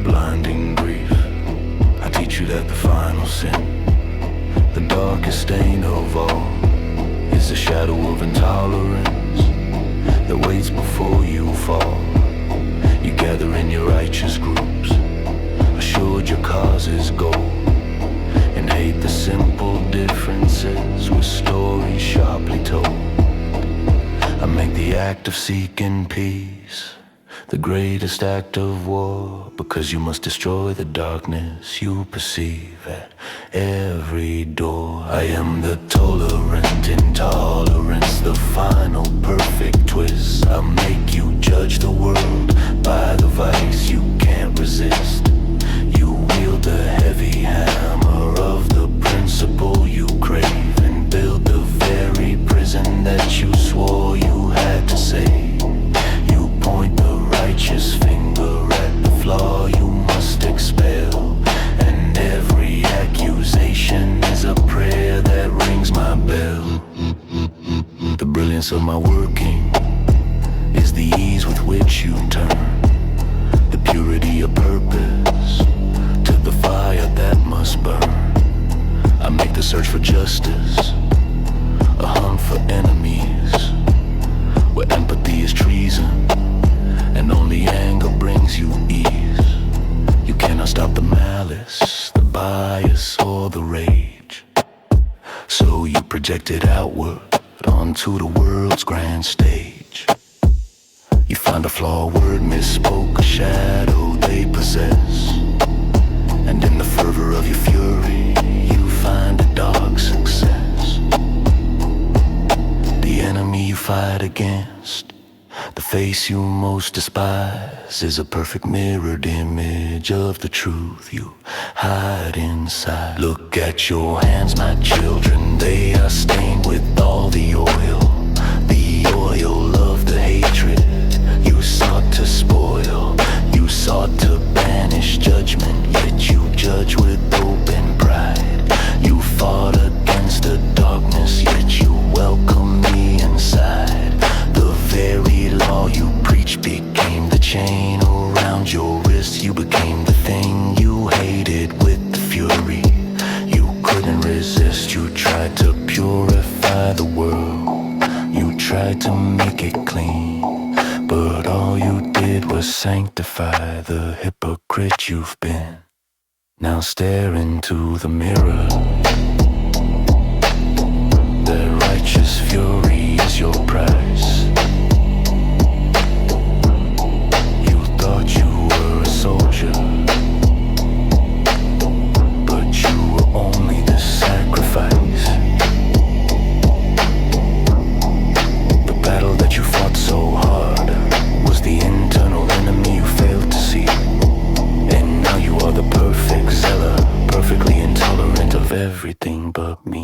blinding grief. I teach you that the final sin, the darkest stain of all, is the shadow of intolerance that waits before you fall. You gather in your righteous groups, assured your cause is gold, and hate the simple differences with stories sharply told. I make the act of seeking peace the greatest act of war, because you must destroy the darkness you perceive at every door. I am the tolerant intolerance, the final perfect twist. I'll make you judge the world by the vice you can't resist. You wield the heavy hammer of the principle you crave, and build the very prison that you swore you had to save. You point the righteous finger at the flaw you must expel, and every accusation is a prayer that rings my bell. The brilliance of my working is the ease with which you turn the purity of purpose to the fire that must burn. I make the search for justice a hunt for enemies, where empathy is treason and only anger brings you ease. You cannot stop the malice, the bias, or the rage, so you project it outward onto the world's grand stage. You find a flawed word misspoke, a shadow they possess, and in the fervor of your fury you find a dark success. The enemy you fight against, the face you most despise, is a perfect mirrored image of the truth you hide inside. Look at your hands, my children, they are stained with all the oil of the hatred you sought to spoil. You sought to banish judgment, yet you judge with open pride. You fought against the darkness, yet you welcome me inside. The very law you preach became the chain around your wrist. You became the thing you hated with the fury you couldn't resist. You tried to purify the world, you tried to make it clean, but all you did was sanctify the hypocrite you've been. Now stare into the mirror.